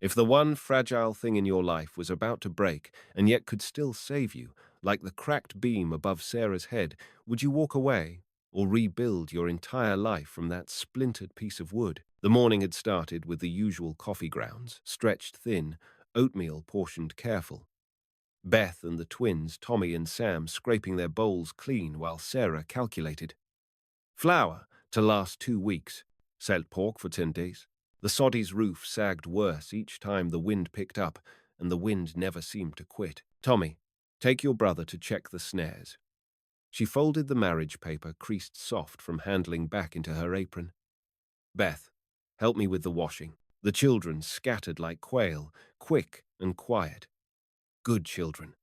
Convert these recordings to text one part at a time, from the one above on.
If the one fragile thing in your life was about to break and yet could still save you, like the cracked beam above Sarah's head, would you walk away or rebuild your entire life from that splintered piece of wood? The morning had started with the usual coffee grounds, stretched thin, oatmeal portioned careful. Beth and the twins, Tommy and Sam, scraping their bowls clean while Sarah calculated. Flour to last 2 weeks. Salt pork for 10 days. The soddy's roof sagged worse each time the wind picked up, and the wind never seemed to quit. Tommy, take your brother to check the snares. She folded the marriage paper, creased soft from handling back into her apron. Beth, help me with the washing. The children scattered like quail, quick and quiet. Good children.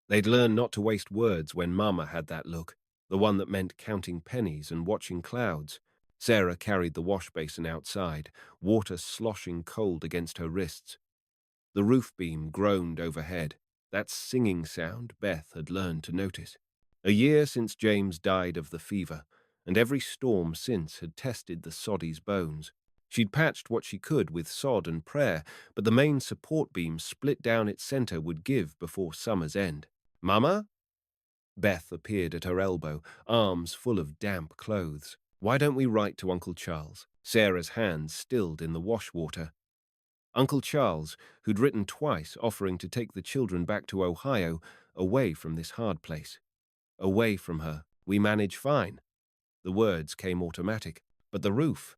They'd learn not to waste words when Mama had that look, the one that meant counting pennies and watching clouds. Sarah carried the wash basin outside, water sloshing cold against her wrists. The roof beam groaned overhead, that singing sound Beth had learned to notice. A year since James died of the fever, and every storm since had tested the soddy's bones. She'd patched what she could with sod and prayer, but the main support beam split down its center would give before summer's end. Mama? Beth appeared at her elbow, arms full of damp clothes. Why don't we write to Uncle Charles? Sarah's hands stilled in the wash water. Uncle Charles, who'd written twice offering to take the children back to Ohio, away from this hard place. Away from her. We manage fine. The words came automatic. But the roof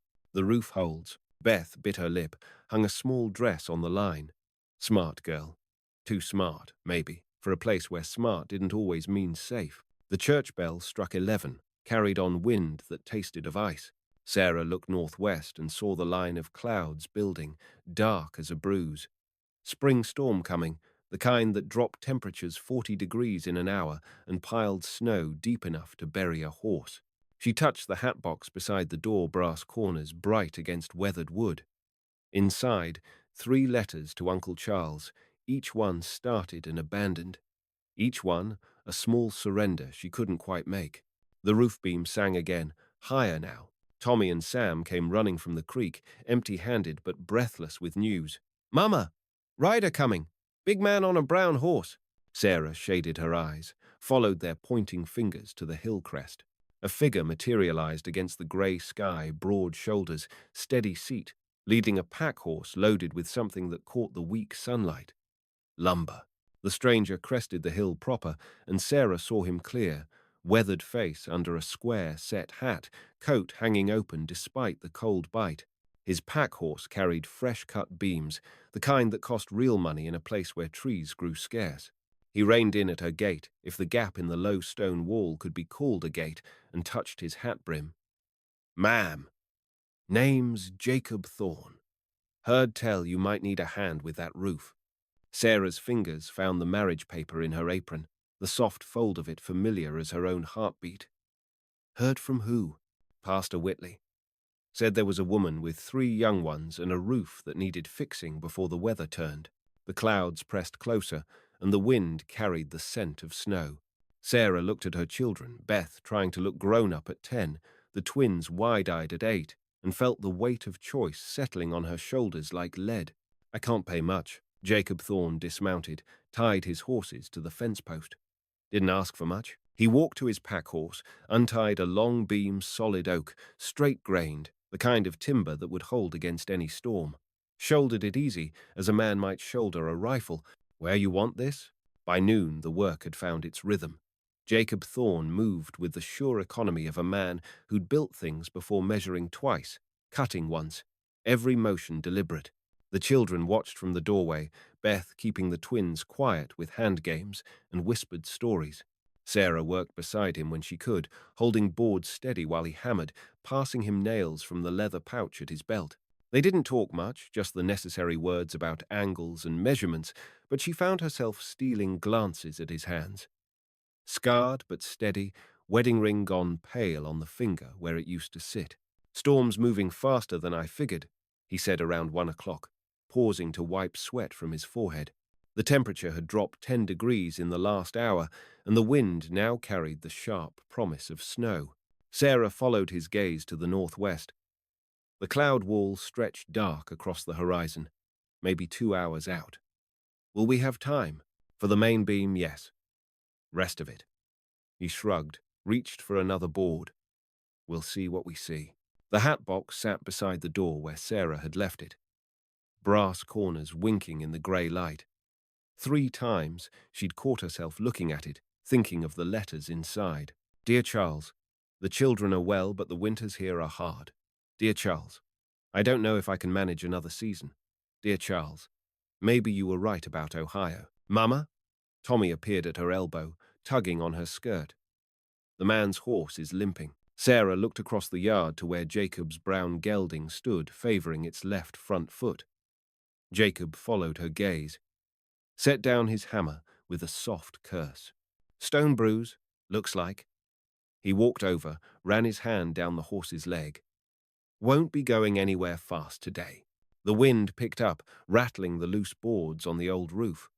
holds. Beth bit her lip, hung a small dress on the line. Smart girl. Too smart, maybe, for a place where smart didn't always mean safe. The church bell struck 11, carried on wind that tasted of ice. Sarah looked northwest and saw the line of clouds building, dark as a bruise. Spring storm coming, the kind that dropped temperatures 40 degrees in an hour and piled snow deep enough to bury a horse. She touched the hat box beside the door brass corners bright against weathered wood. Inside, 3 letters to Uncle Charles, each one started and abandoned. Each one a small surrender she couldn't quite make. The roof beam sang again, higher now. Tommy and Sam came running from the creek, empty-handed but breathless with news. Mama! Rider coming! Big man on a brown horse! Sarah shaded her eyes, followed their pointing fingers to the hill crest. A figure materialized against the grey sky, broad shoulders, steady seat, leading a pack horse loaded with something that caught the weak sunlight. Lumber. The stranger crested the hill proper, and Sarah saw him clear, weathered face under a square set hat, coat hanging open despite the cold bite. His pack horse carried fresh-cut beams, the kind that cost real money in a place where trees grew scarce. He reined in at her gate, if the gap in the low stone wall could be called a gate, and touched his hat brim. Ma'am. Name's Jacob Thorne. Heard tell you might need a hand with that roof. Sarah's fingers found the marriage paper in her apron, the soft fold of it familiar as her own heartbeat. Heard from who? Pastor Whitley. Said there was a woman with 3 young ones and a roof that needed fixing before the weather turned. The clouds pressed closer, and the wind carried the scent of snow. Sarah looked at her children, Beth trying to look grown-up at 10, the twins wide-eyed at 8, and felt the weight of choice settling on her shoulders like lead. I can't pay much. Jacob Thorne dismounted, tied his horses to the fence post. Didn't ask for much. He walked to his pack horse, untied a long beam solid oak, straight-grained, the kind of timber that would hold against any storm. Shouldered it easy, as a man might shoulder a rifle. Where you want this? By noon, the work had found its rhythm. Jacob Thorne moved with the sure economy of a man who'd built things before measuring twice, cutting once, every motion deliberate. The children watched from the doorway, Beth keeping the twins quiet with hand games and whispered stories. Sarah worked beside him when she could, holding boards steady while he hammered, passing him nails from the leather pouch at his belt. They didn't talk much, just the necessary words about angles and measurements, but she found herself stealing glances at his hands. Scarred but steady, wedding ring gone pale on the finger where it used to sit. Storm's moving faster than I figured, he said around 1 o'clock, pausing to wipe sweat from his forehead. The temperature had dropped 10 degrees in the last hour, and the wind now carried the sharp promise of snow. Sarah followed his gaze to the northwest. The cloud wall stretched dark across the horizon. maybe 2 hours out. Will we have time? For the main beam, yes. Rest of it. He shrugged, reached for another board. We'll see what we see. The hat box sat beside the door where Sarah had left it, brass corners winking in the grey light. 3 times she'd caught herself looking at it, thinking of the letters inside. Dear Charles, the children are well, but the winters here are hard. Dear Charles, I don't know if I can manage another season. Dear Charles, maybe you were right about Ohio. Mama? Tommy appeared at her elbow, tugging on her skirt. The man's horse is limping. Sarah looked across the yard to where Jacob's brown gelding stood, favoring its left front foot. Jacob followed her gaze, set down his hammer with a soft curse. Stone bruise, looks like. He walked over, ran his hand down the horse's leg. Won't be going anywhere fast today. The wind picked up, rattling the loose boards on the old roof.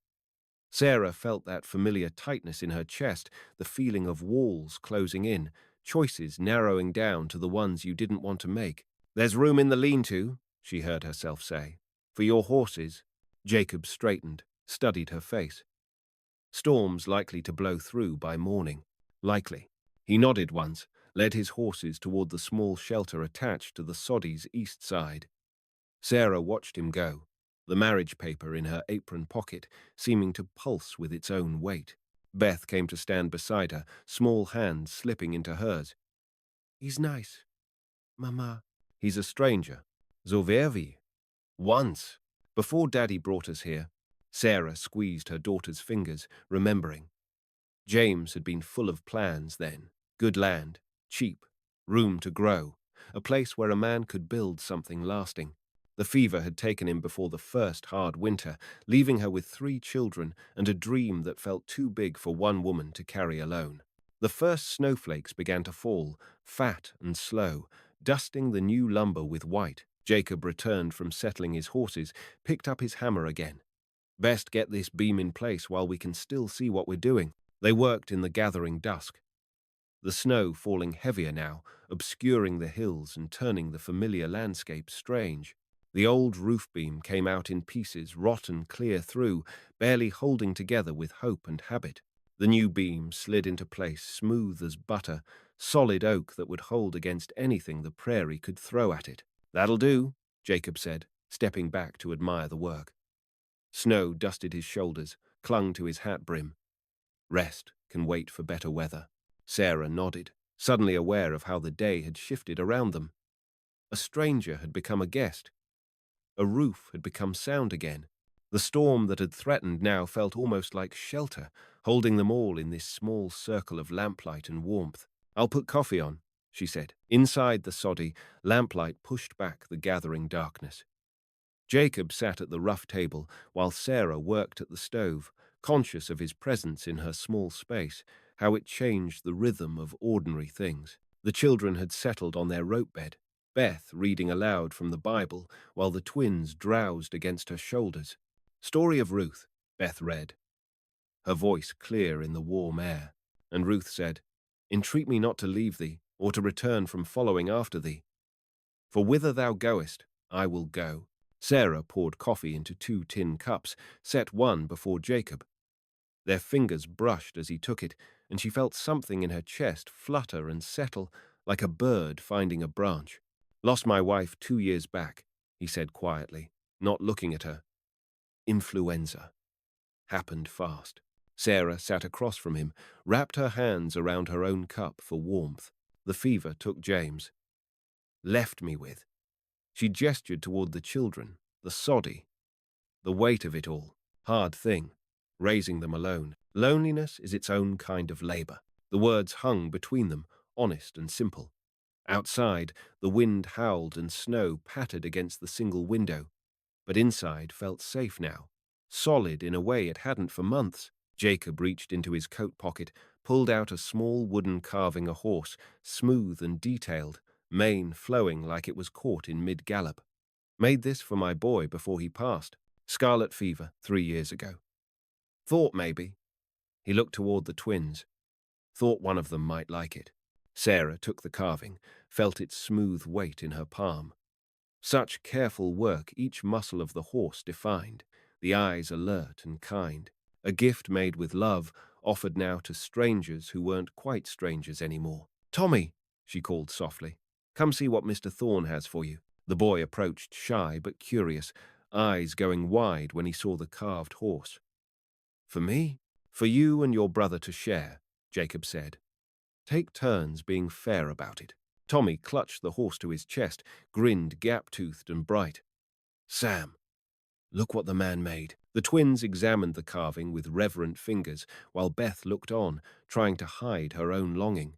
Sarah felt that familiar tightness in her chest, the feeling of walls closing in, choices narrowing down to the ones you didn't want to make. There's room in the lean-to, she heard herself say. For your horses. Jacob straightened, studied her face. Storms likely to blow through by morning. Likely. He nodded once, led his horses toward the small shelter attached to the soddy's east side. Sarah watched him go, the marriage paper in her apron pocket, seeming to pulse with its own weight. Beth came to stand beside her, small hands slipping into hers. He's nice, Mama. He's a stranger. So were we. Once. Before Daddy brought us here. Sarah squeezed her daughter's fingers, remembering. James had been full of plans then. Good land, cheap, room to grow, a place where a man could build something lasting. The fever had taken him before the first hard winter, leaving her with 3 children and a dream that felt too big for one woman to carry alone. The first snowflakes began to fall, fat and slow, dusting the new lumber with white. Jacob returned from settling his horses, picked up his hammer again. Best get this beam in place while we can still see what we're doing. They worked in the gathering dusk. The snow falling heavier now, obscuring the hills and turning the familiar landscape strange. The old roof beam came out in pieces, rotten clear through, barely holding together with hope and habit. The new beam slid into place, smooth as butter, solid oak that would hold against anything the prairie could throw at it. That'll do, Jacob said, stepping back to admire the work. Snow dusted his shoulders, clung to his hat brim. Rest can wait for better weather. Sarah nodded, suddenly aware of how the day had shifted around them. A stranger had become a guest. A roof had become sound again. The storm that had threatened now felt almost like shelter, holding them all in this small circle of lamplight and warmth. I'll put coffee on, she said. Inside the soddy, lamplight pushed back the gathering darkness. Jacob sat at the rough table while Sarah worked at the stove, conscious of his presence in her small space, how it changed the rhythm of ordinary things. The children had settled on their rope bed, Beth reading aloud from the Bible while the twins drowsed against her shoulders. Story of Ruth, Beth read, her voice clear in the warm air, and Ruth said, Entreat me not to leave thee, or to return from following after thee. For whither thou goest, I will go. Sarah poured coffee into 2 tin cups, set one before Jacob. Their fingers brushed as he took it, and she felt something in her chest flutter and settle, like a bird finding a branch. Lost my wife 2 years back, he said quietly, not looking at her. Influenza. Happened fast. Sarah sat across from him, wrapped her hands around her own cup for warmth. The fever took James. Left me with. She gestured toward the children, the soddy. The weight of it all. Hard thing. Raising them alone. Loneliness is its own kind of labor. The words hung between them, honest and simple. Outside, the wind howled and snow pattered against the single window, but inside felt safe now, solid in a way it hadn't for months. Jacob reached into his coat pocket, pulled out a small wooden carving a horse, smooth and detailed, mane flowing like it was caught in mid-gallop. Made this for my boy before he passed. Scarlet fever 3 years ago. Thought maybe. He looked toward the twins. Thought one of them might like it. Sarah took the carving, felt its smooth weight in her palm. Such careful work, each muscle of the horse defined, the eyes alert and kind. A gift made with love, offered now to strangers who weren't quite strangers anymore. "Tommy," she called softly, "come see what Mr. Thorne has for you." The boy approached, shy but curious, eyes going wide when he saw the carved horse. "For me? For you and your brother to share," Jacob said. "Take turns being fair about it." Tommy clutched the horse to his chest, grinned gap-toothed and bright. "Sam, look what the man made." The twins examined the carving with reverent fingers, while Beth looked on, trying to hide her own longing.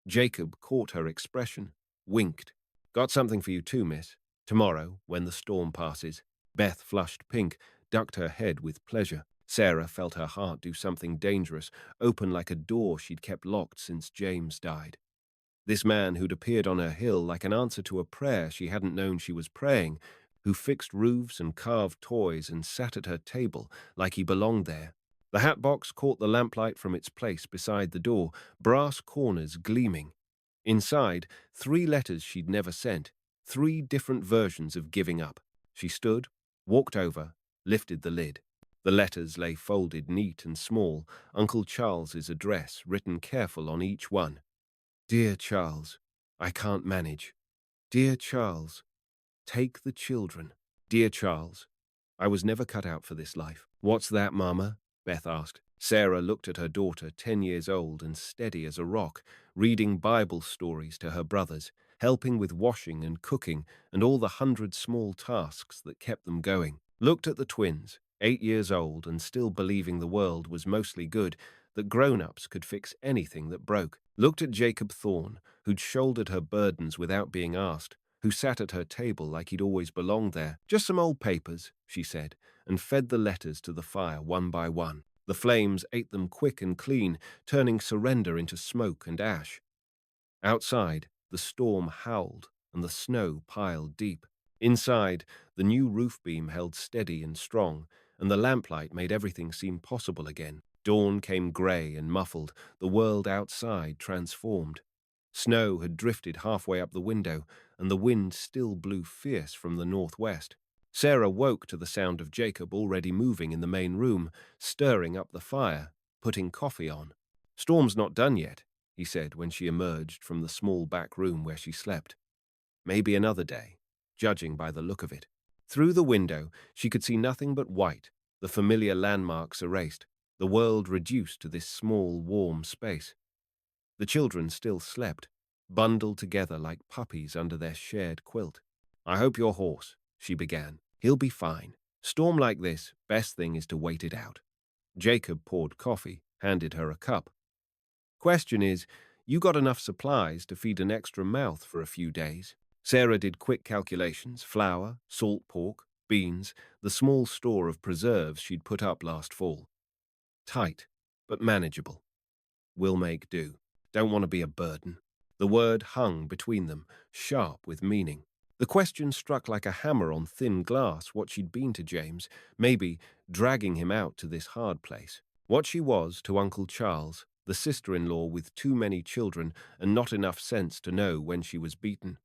Jacob caught her expression, winked. "Got something for you too, miss. Tomorrow, when the storm passes." Beth flushed pink, ducked her head with pleasure. Sarah felt her heart do something dangerous, open like a door she'd kept locked since James died. This man who'd appeared on her hill like an answer to a prayer she hadn't known she was praying, who fixed roofs and carved toys and sat at her table like he belonged there. The hat box caught the lamplight from its place beside the door, brass corners gleaming. Inside, 3 letters she'd never sent, 3 different versions of giving up. She stood, walked over, lifted the lid. The letters lay folded neat and small, Uncle Charles's address written careful on each one. "Dear Charles, I can't manage. Dear Charles, take the children. Dear Charles, I was never cut out for this life." "What's that, Mama?" Beth asked. Sarah looked at her daughter, 10 years old and steady as a rock, reading Bible stories to her brothers, helping with washing and cooking and all the 100 small tasks that kept them going. Looked at the twins, 8 years old and still believing the world was mostly good, that grown-ups could fix anything that broke. Looked at Jacob Thorne, who'd shouldered her burdens without being asked, who sat at her table like he'd always belonged there. "Just some old papers," she said, and fed the letters to the fire one by one. The flames ate them quick and clean, turning surrender into smoke and ash. Outside, the storm howled and the snow piled deep. Inside, the new roof beam held steady and strong, and the lamplight made everything seem possible again. Dawn came grey and muffled, the world outside transformed. Snow had drifted halfway up the window, and the wind still blew fierce from the northwest. Sarah woke to the sound of Jacob already moving in the main room, stirring up the fire, putting coffee on. "Storm's not done yet," he said when she emerged from the small back room where she slept. "Maybe another day, judging by the look of it." Through the window, she could see nothing but white, the familiar landmarks erased, the world reduced to this small, warm space. The children still slept, bundled together like puppies under their shared quilt. "I hope your horse," she began. "He'll be fine. Storm like this, best thing is to wait it out." Jacob poured coffee, handed her a cup. "Question is, you got enough supplies to feed an extra mouth for a few days?" Sarah did quick calculations: flour, salt pork, beans, the small store of preserves she'd put up last fall. "Tight, but manageable. We'll make do. Don't want to be a burden." The word hung between them, sharp with meaning. The question struck like a hammer on thin glass what she'd been to James, maybe dragging him out to this hard place. What she was to Uncle Charles, the sister-in-law with too many children and not enough sense to know when she was beaten.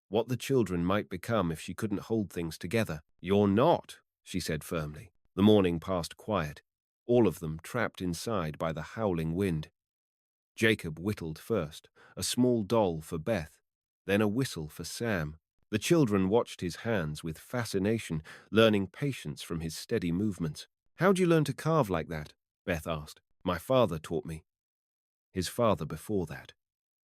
What the children might become if she couldn't hold things together. "You're not," she said firmly. The morning passed quiet, all of them trapped inside by the howling wind. Jacob whittled first, a small doll for Beth, then a whistle for Sam. The children watched his hands with fascination, learning patience from his steady movements. "How'd you learn to carve like that?" Beth asked. "My father taught me." His father before that.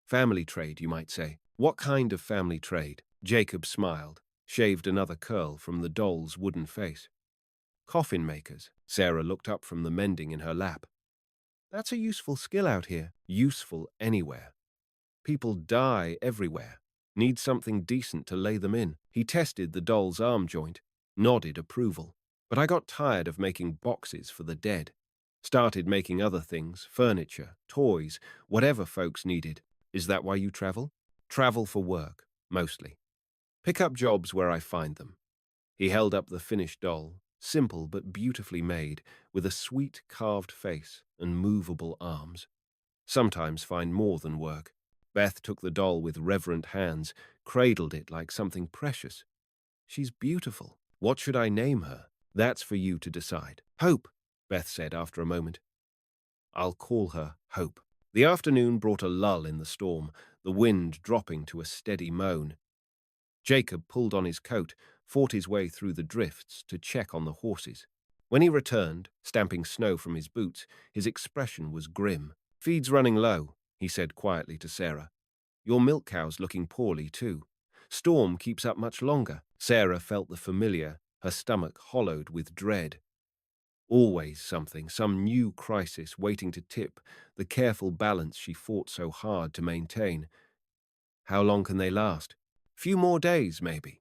Family trade, you might say. "What kind of family trade?" Jacob smiled, shaved another curl from the doll's wooden face. "Coffin makers." Sarah looked up from the mending in her lap. "That's a useful skill out here." "Useful anywhere. People die everywhere. Need something decent to lay them in." He tested the doll's arm joint, nodded approval. "But I got tired of making boxes for the dead. Started making other things, furniture, toys, whatever folks needed." "Is that why you travel?" "Travel for work, mostly. Pick up jobs where I find them." He held up the finished doll, simple but beautifully made, with a sweet carved face and movable arms. "Sometimes find more than work." Beth took the doll with reverent hands, cradled it like something precious. She's beautiful. What should I name her? That's for you to decide. Hope, Beth said after a moment. I'll call her Hope. The afternoon brought a lull in the storm, the wind dropping to a steady moan. Jacob pulled on his coat, fought his way through the drifts to check on the horses. When he returned, stamping snow from his boots, his expression was grim. Feed's running low, he said quietly to Sarah. Your milk cow's looking poorly, too. Storm keeps up much longer. Sarah felt the familiar, her stomach hollowed with dread. Always something, some new crisis waiting to tip the careful balance she fought so hard to maintain. How long can they last? Few more days, maybe.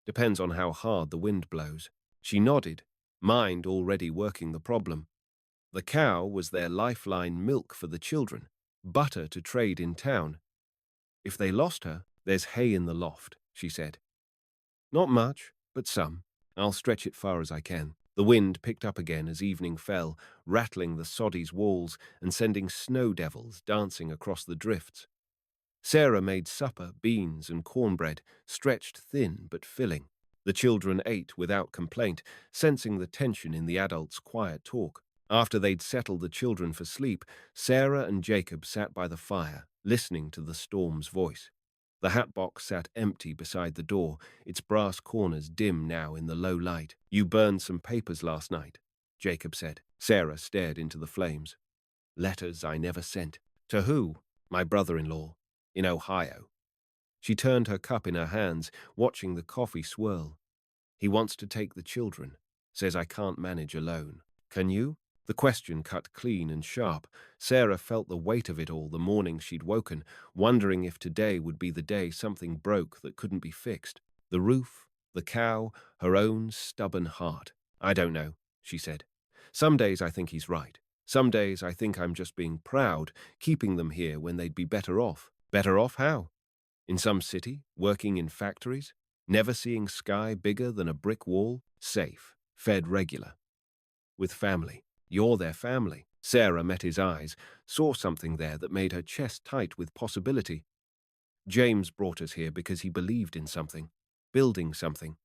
Depends on how hard the wind blows. She nodded, mind already working the problem. The cow was their lifeline, milk for the children, butter to trade in town. If they lost her, there's hay in the loft, she said. Not much, but some. I'll stretch it far as I can. The wind picked up again as evening fell, rattling the soddy's walls and sending snow devils dancing across the drifts. Sarah made supper, beans and cornbread, stretched thin but filling. The children ate without complaint, sensing the tension in the adults' quiet talk. After they'd settled the children for sleep, Sarah and Jacob sat by the fire, listening to the storm's voice. The hatbox sat empty beside the door, its brass corners dim now in the low light. You burned some papers last night, Jacob said. Sarah stared into the flames. Letters I never sent. To who? My brother-in-law, in Ohio. She turned her cup in her hands, watching the coffee swirl. He wants to take the children. Says I can't manage alone. Can you? The question cut clean and sharp. Sarah felt the weight of it all the morning she'd woken, wondering if today would be the day something broke that couldn't be fixed. The roof, the cow, her own stubborn heart. I don't know, she said. Some days I think he's right. Some days I think I'm just being proud, keeping them here when they'd be better off. Better off how? In some city, working in factories, never seeing sky bigger than a brick wall, safe, fed regular. With family. You're their family. Sarah met his eyes, saw something there that made her chest tight with possibility. James brought us here because he believed in something, building something.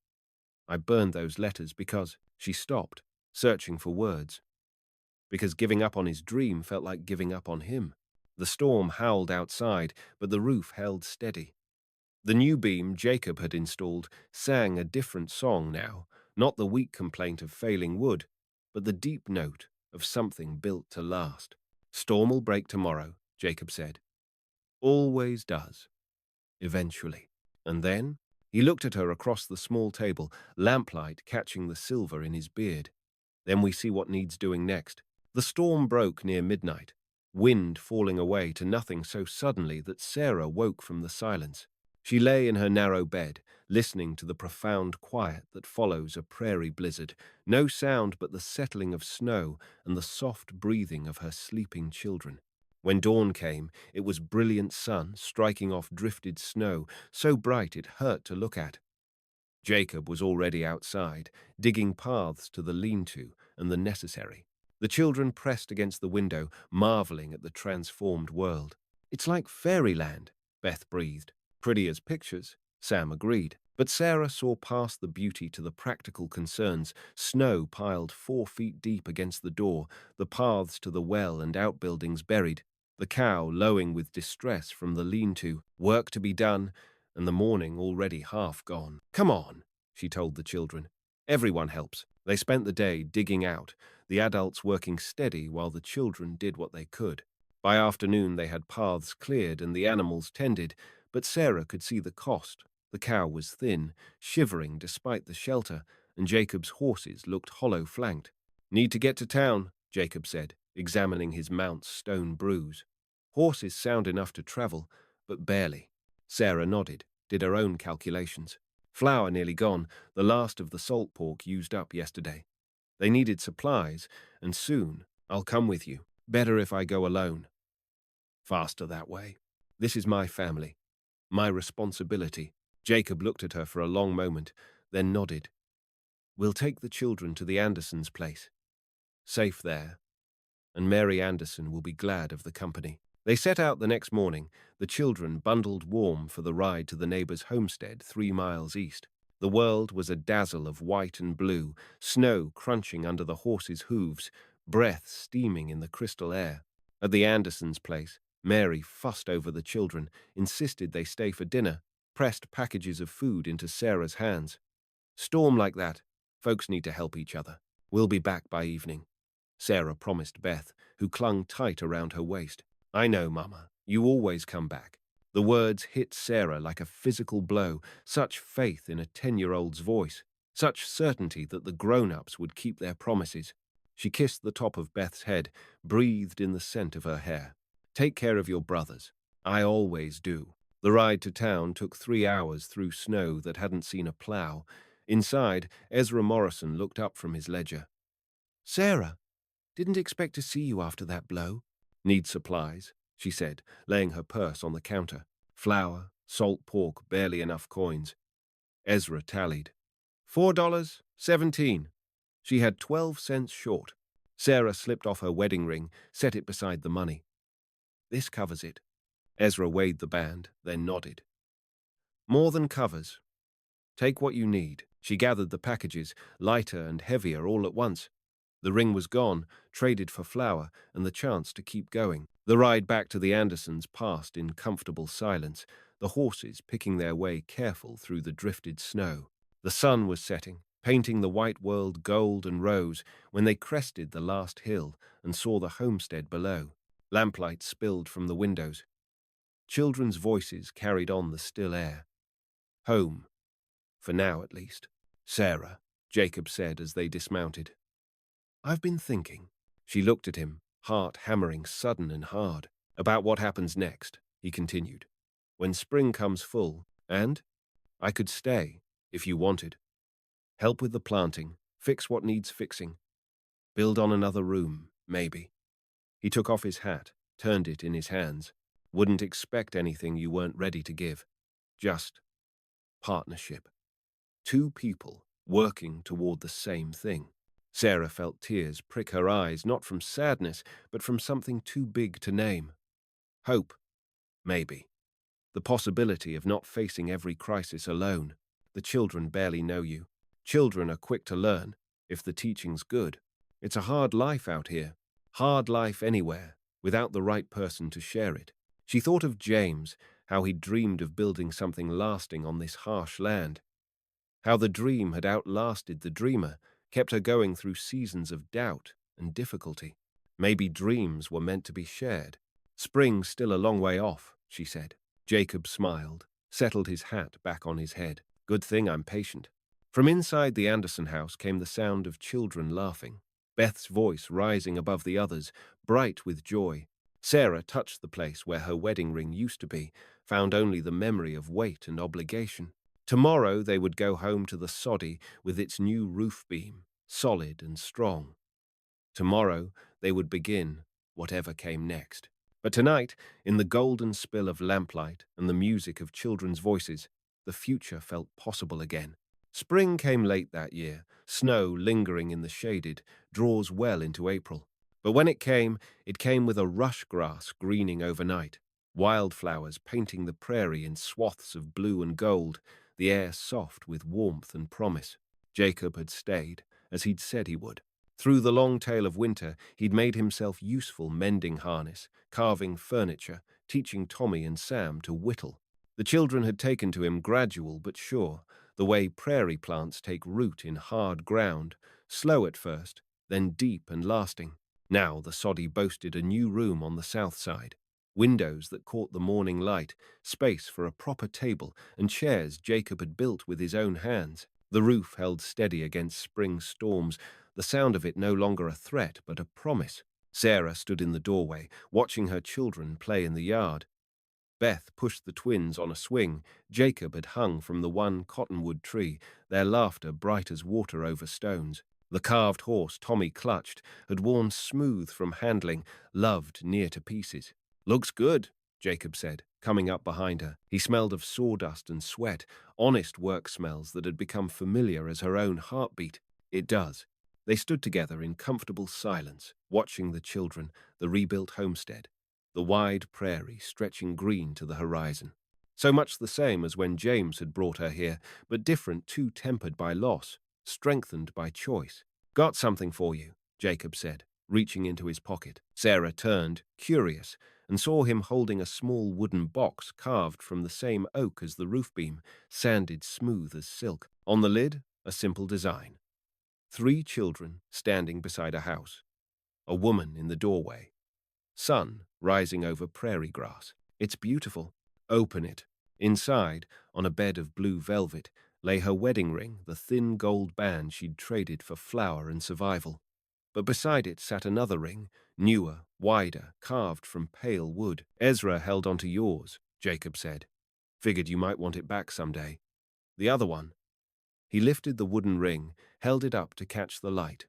I burned those letters because she stopped, searching for words. Because giving up on his dream felt like giving up on him. The storm howled outside, but the roof held steady. The new beam Jacob had installed sang a different song now, not the weak complaint of failing wood, but the deep note of something built to last. Storm will break tomorrow, Jacob said. Always does. Eventually. And then he looked at her across the small table, lamplight catching the silver in his beard. Then we see what needs doing next. The storm broke near midnight, wind falling away to nothing so suddenly that Sarah woke from the silence. She lay in her narrow bed, listening to the profound quiet that follows a prairie blizzard, no sound but the settling of snow and the soft breathing of her sleeping children. When dawn came, it was brilliant sun striking off drifted snow, so bright it hurt to look at. Jacob was already outside, digging paths to the lean-to and the necessary. The children pressed against the window, marveling at the transformed world. It's like fairyland, Beth breathed. Pretty as pictures, Sam agreed. But Sarah saw past the beauty to the practical concerns, snow piled 4 feet deep against the door, the paths to the well and outbuildings buried, the cow lowing with distress from the lean-to, work to be done, and the morning already half gone. Come on, she told the children. Everyone helps. They spent the day digging out, the adults working steady while the children did what they could. By afternoon they had paths cleared and the animals tended, but Sarah could see the cost. The cow was thin, shivering despite the shelter, and Jacob's horses looked hollow-flanked. Need to get to town, Jacob said, examining his mount's stone bruise. Horses sound enough to travel, but barely. Sarah nodded, did her own calculations. Flour nearly gone, the last of the salt pork used up yesterday. They needed supplies, and soon. I'll come with you. Better if I go alone. Faster that way. This is my family. My responsibility. Jacob looked at her for a long moment, then nodded. We'll take the children to the Andersons' place. Safe there. And Mary Anderson will be glad of the company. They set out the next morning, the children bundled warm for the ride to the neighbor's homestead 3 miles east. The world was a dazzle of white and blue, snow crunching under the horses' hooves, breath steaming in the crystal air. At the Andersons' place, Mary fussed over the children, insisted they stay for dinner, pressed packages of food into Sarah's hands. "Storm like that. Folks need to help each other. We'll be back by evening," Sarah promised Beth, who clung tight around her waist. "I know, Mama. You always come back." The words hit Sarah like a physical blow, such faith in a 10-year-old's voice, such certainty that the grown-ups would keep their promises. She kissed the top of Beth's head, breathed in the scent of her hair. "Take care of your brothers. I always do." The ride to town took 3 hours through snow that hadn't seen a plow. Inside, Ezra Morrison looked up from his ledger. "Sarah, didn't expect to see you after that blow." "Need supplies," she said, laying her purse on the counter. "Flour, salt pork, barely enough coins." Ezra tallied. $4.17. She had 12 cents short. Sarah slipped off her wedding ring, set it beside the money. "This covers it." Ezra weighed the band, then nodded. "More than covers. Take what you need." She gathered the packages, lighter and heavier all at once. The ring was gone, traded for flour and the chance to keep going. The ride back to the Andersons passed in comfortable silence, the horses picking their way careful through the drifted snow. The sun was setting, painting the white world gold and rose when they crested the last hill and saw the homestead below. Lamplight spilled from the windows. Children's voices carried on the still air. "Home. For now, at least." "Sarah," Jacob said as they dismounted. "I've been thinking." She looked at him, heart hammering sudden and hard. "About what happens next," he continued. "When spring comes full, and I could stay, if you wanted. Help with the planting, fix what needs fixing. Build on another room, maybe." He took off his hat, turned it in his hands. "Wouldn't expect anything you weren't ready to give. Just partnership. 2 people working toward the same thing." Sarah felt tears prick her eyes, not from sadness, but from something too big to name. Hope, maybe. The possibility of not facing every crisis alone. The children barely know you. Children are quick to learn, if the teaching's good. It's a hard life out here. Hard life anywhere, without the right person to share it. She thought of James, how he dreamed of building something lasting on this harsh land. How the dream had outlasted the dreamer, kept her going through seasons of doubt and difficulty. Maybe dreams were meant to be shared. "Spring's still a long way off," she said. Jacob smiled, settled his hat back on his head. "Good thing I'm patient." From inside the Anderson house came the sound of children laughing. Beth's voice rising above the others, bright with joy. Sarah touched the place where her wedding ring used to be, found only the memory of weight and obligation. Tomorrow they would go home to the soddy with its new roof beam, solid and strong. Tomorrow they would begin whatever came next. But tonight, in the golden spill of lamplight and the music of children's voices, the future felt possible again. Spring came late that year, snow lingering in the shaded, draws well into April. But when it came with a rush grass greening overnight, wildflowers painting the prairie in swaths of blue and gold, the air soft with warmth and promise. Jacob had stayed, as he'd said he would. Through the long tail of winter, he'd made himself useful mending harness, carving furniture, teaching Tommy and Sam to whittle. The children had taken to him gradual but sure, the way prairie plants take root in hard ground, slow at first, then deep and lasting. Now the soddy boasted a new room on the south side. Windows that caught the morning light, space for a proper table, and chairs Jacob had built with his own hands. The roof held steady against spring storms, the sound of it no longer a threat but a promise. Sarah stood in the doorway, watching her children play in the yard. Beth pushed the twins on a swing. Jacob had hung from the one cottonwood tree, their laughter bright as water over stones. The carved horse Tommy clutched had worn smooth from handling, loved near to pieces. "Looks good," Jacob said, coming up behind her. He smelled of sawdust and sweat, honest work smells that had become familiar as her own heartbeat. "It does." They stood together in comfortable silence, watching the children, the rebuilt homestead, the wide prairie stretching green to the horizon. So much the same as when James had brought her here, but different too, tempered by loss, strengthened by choice. Got something for you, Jacob said, reaching into his pocket. Sarah turned, curious, and saw him holding a small wooden box carved from the same oak as the roof beam, sanded smooth as silk. On the lid, a simple design. 3 children standing beside a house. A woman in the doorway. Sun rising over prairie grass. It's beautiful. Open it. Inside, on a bed of blue velvet, lay her wedding ring, the thin gold band she'd traded for flour and survival. But beside it sat another ring, newer, wider, carved from pale wood. Ezra held onto yours, Jacob said. Figured you might want it back someday. The other one. He lifted the wooden ring, held it up to catch the light.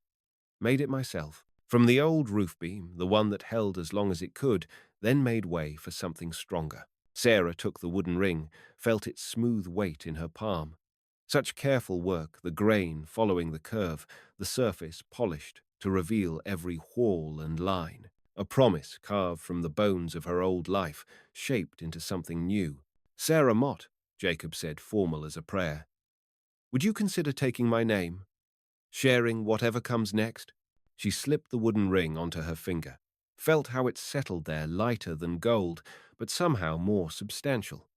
Made it myself. From the old roof beam, the one that held as long as it could, then made way for something stronger. Sarah took the wooden ring, felt its smooth weight in her palm. Such careful work, the grain following the curve, the surface polished to reveal every whorl and line. A promise carved from the bones of her old life, shaped into something new. Sarah Mott, Jacob said, formal as a prayer. Would you consider taking my name? Sharing whatever comes next? She slipped the wooden ring onto her finger, felt how it settled there, lighter than gold, but somehow more substantial.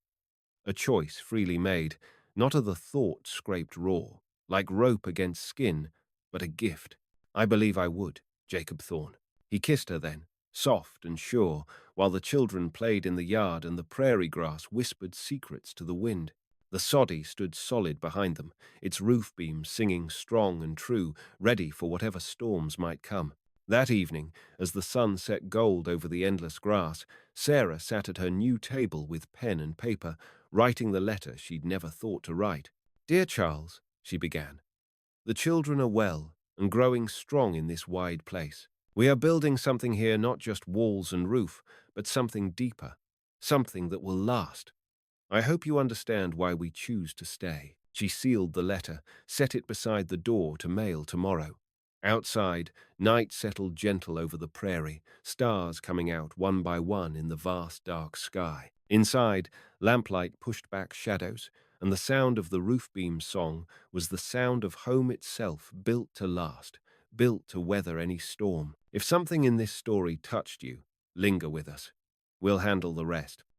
A choice freely made, not of the thought scraped raw, like rope against skin, but a gift. I believe I would, Jacob Thorne. He kissed her then, soft and sure, while the children played in the yard and the prairie grass whispered secrets to the wind. The soddy stood solid behind them, its roof beam singing strong and true, ready for whatever storms might come. That evening, as the sun set gold over the endless grass, Sarah sat at her new table with pen and paper, writing the letter she'd never thought to write. Dear Charles, she began, the children are well and growing strong in this wide place. We are building something here, not just walls and roof, but something deeper, something that will last. I hope you understand why we choose to stay. She sealed the letter, set it beside the door to mail tomorrow. Outside, night settled gentle over the prairie, stars coming out one by one in the vast dark sky. Inside, lamplight pushed back shadows, and the sound of the roof beam song was the sound of home itself, built to last, built to weather any storm. If something in this story touched you, linger with us. We'll handle the rest.